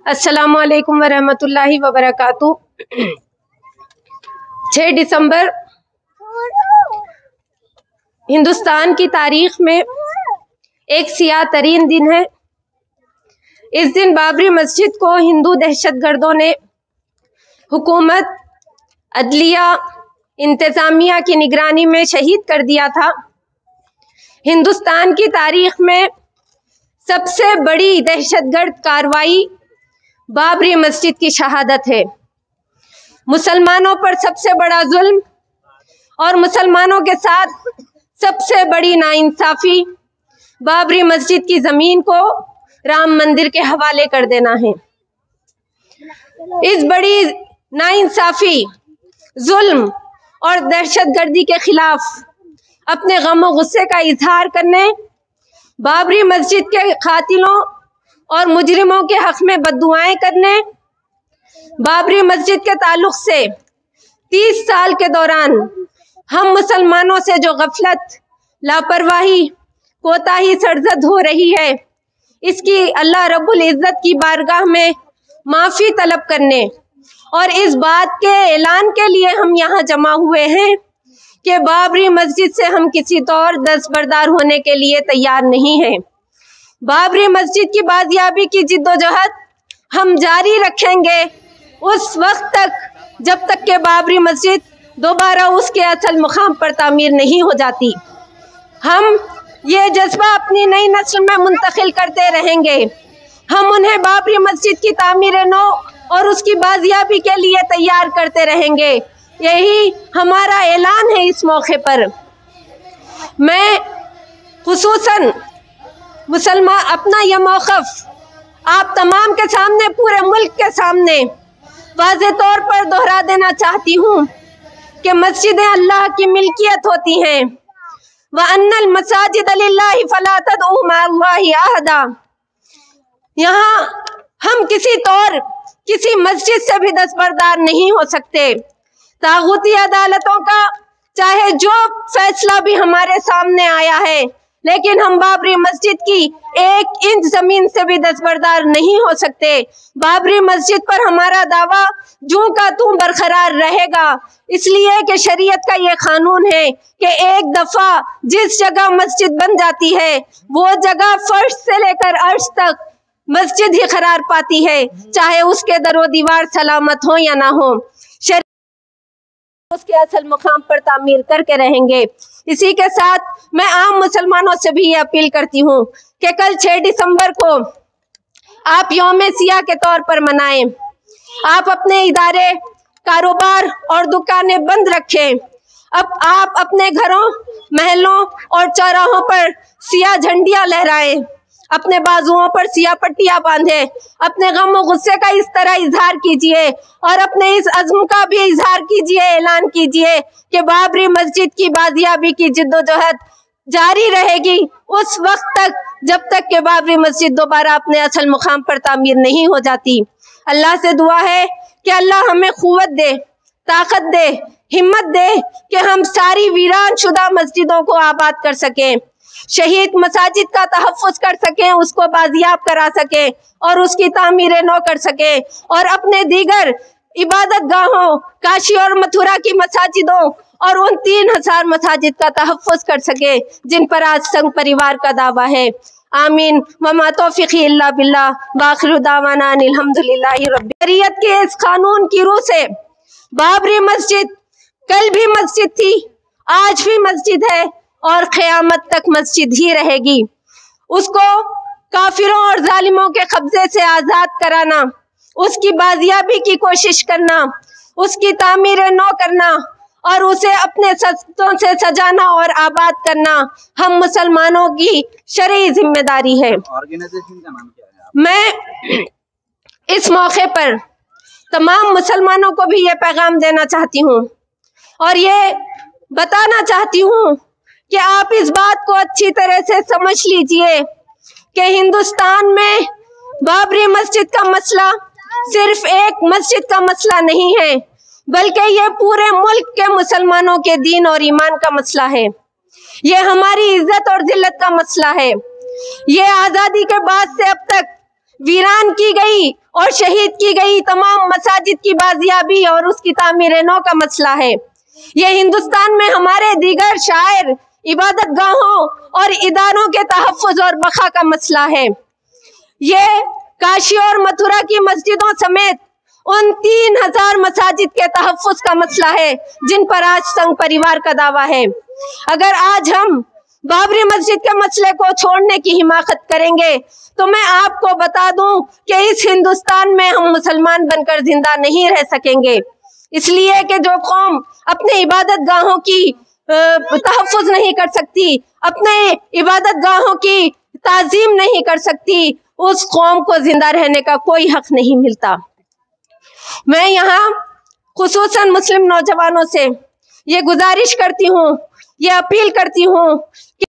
अस्सलामु अलैकुम वरहमतुल्लाहि वबरकातुहू। 6 दिसंबर हिंदुस्तान की तारीख में एक सियाह तरीन दिन है। इस दिन बाबरी मस्जिद को हिंदू दहशतगर्दों ने हुकूमत, अदलिया, इंतजामिया की निगरानी में शहीद कर दिया था। हिंदुस्तान की तारीख में सबसे बड़ी दहशतगर्द कार्रवाई बाबरी मस्जिद की शहादत है। मुसलमानों पर सबसे बड़ा जुल्म और मुसलमानों के साथ सबसे बड़ी नाइंसाफी बाबरी मस्जिद की जमीन को राम मंदिर के हवाले कर देना है। इस बड़ी नाइंसाफी, जुल्म और दहशतगर्दी के खिलाफ अपने गम और गुस्से का इजहार करने, बाबरी मस्जिद के कातिलों और मुजरिमों के हक में बद्दुआएं करने, बाबरी मस्जिद के ताल्लुक से 30 साल के दौरान हम मुसलमानों से जो गफलत, लापरवाही, कोताही सरजद हो रही है, इसकी अल्लाह रब्बुल इज़्ज़त की बारगाह में माफ़ी तलब करने और इस बात के ऐलान के लिए हम यहाँ जमा हुए हैं कि बाबरी मस्जिद से हम किसी तौर दस्तबरदार होने के लिए तैयार नहीं हैं। बाबरी मस्जिद की बाजियाबी की जिद्दोजहद हम जारी रखेंगे उस वक्त तक जब तक कि बाबरी मस्जिद दोबारा उसके असल मुकाम पर तामीर नहीं हो जाती। हम ये जज्बा अपनी नई नस्ल में मुंतकिल करते रहेंगे। हम उन्हें बाबरी मस्जिद की तामीर नौ और उसकी बाजियाबी के लिए तैयार करते रहेंगे। यही हमारा ऐलान है। इस मौके पर मैं खुसूसन मुसलमान अपना यह मौक़िफ़ आप तमाम के सामने, पूरे मुल्क के सामने वाज़े तौर पर दोहरा देना चाहती हूँ कि मस्जिदें अल्लाह की मिल्कियत होती हैं। व अन्नल मसाजिद लिल्लाहि फला तदउ मअल्लाहि अहदा। यहाँ हम किसी तौर किसी मस्जिद से भी दस्तबरदार नहीं हो सकते। तागूती अदालतों का चाहे जो फैसला भी हमारे सामने आया है, लेकिन हम बाबरी मस्जिद की 1 इंच जमीन से भी दस्तबरदार नहीं हो सकते। बाबरी मस्जिद पर हमारा दावा जूं का तूं बरकरार रहेगा, इसलिए कि शरीयत का ये कानून है कि एक दफा जिस जगह मस्जिद बन जाती है वो जगह फर्श से लेकर अर्श तक मस्जिद ही करार पाती है, चाहे उसके दरो दीवार सलामत हो या ना हो। उसके असल मुकाम पर तामीर करके रहेंगे। इसी के साथ मैं आम मुसलमानों से भी ये अपील करती हूँ कि कल 6 दिसंबर को आप यौम सियाह के तौर पर मनाएं। आप अपने इदारे, कारोबार और दुकानें बंद रखें। अब आप अपने घरों, महलों और चौराहों पर सियाह झंडियां लहराएं, अपने बाजुओं पर सियाह पट्टियां बांधें। अपने गम और गुस्से का इस तरह इजहार कीजिए और अपने इस अज़्म का भी इजहार कीजिए, ऐलान कीजिए कि बाबरी मस्जिद की बाजियाबी की जिद्दोजहद जारी रहेगी उस वक्त तक जब तक कि बाबरी मस्जिद दोबारा अपने असल मुकाम पर तामीर नहीं हो जाती। अल्लाह से दुआ है कि अल्लाह हमें क़ुव्वत दे, ताकत दे, हिम्मत दे कि हम सारी वीरान शुदा मस्जिदों को आबाद कर सकें, शहीद मसाजिद का तहफ़्फ़ुज़ कर सकें, उसको बाजियाब करा सकें और उसकी तामीर नौ कर सकें और अपने दीगर इबादत गाहों, काशी और मथुरा की मसाजिदों और उन 3000 मसाजिद का तहफ़्फ़ुज़ कर सके जिन पर आज संघ परिवार का दावा है। आमीन व मा तौफ़ीक़ी इल्ला बिल्लाह व आखिरु दावाना अनिल हम्दुलिल्लाहि रब्बिल आलमीन। शरीयत के इस कानून की रूह से बाबरी मस्जिद कल भी मस्जिद थी, आज भी मस्जिद है और क़यामत तक मस्जिद ही रहेगी। उसको काफिरों और जालिमों के कब्जे से आज़ाद कराना, उसकी बाजियाबी की कोशिश करना, उसकी तामीर नौ करना और उसे अपने सत्तों से सजाना और आबाद करना हम मुसलमानों की शरई जिम्मेदारी है। ऑर्गेनाइजेशन का नाम क्या है? मैं इस मौके पर तमाम मुसलमानों को भी ये पैगाम देना चाहती हूँ और ये बताना चाहती हूँ कि आप इस बात को अच्छी तरह से समझ लीजिए कि हिंदुस्तान में बाबरी मस्जिद का मसला सिर्फ एक मस्जिद का मसला नहीं है, बल्कि ये पूरे मुल्क के मुसलमानों के दीन और ईमान का मसला है। ये हमारी इज्जत और जिल्लत का मसला है। ये आज़ादी के बाद से अब तक वीरान की गई और शहीद की गई तमाम मसाजिद की बाजियाबी और उसकी तामीर नौ का मसला है। ये हिंदुस्तान में हमारे दीगर शायर, इबादत गाहों और इदारों के तहफ़्फ़ुज़ और बक़ा का मसला है। ये काशी और मथुरा की मस्जिदों समेत उन 3000 मसाजिद के तहफ़्फ़ुज़ का मसला है जिन पर आज संघ परिवार का दावा है। अगर आज हम बाबरी मस्जिद के मसले को छोड़ने की हिमाकत करेंगे तो मैं आपको बता दूं कि इस हिंदुस्तान में हम मुसलमान बनकर जिंदा नहीं रह सकेंगे। इसलिए कि जो कौम अपने इबादत गाहों की तहफ़्फ़ुज़ नहीं कर सकती, अपने इबादत गाहों की ताज़ीम नहीं कर सकती, उस कौम को जिंदा रहने का कोई हक नहीं मिलता। मैं यहाँ खुसूसन मुस्लिम नौजवानों से ये गुजारिश करती हूँ, ये अपील करती हूँ कि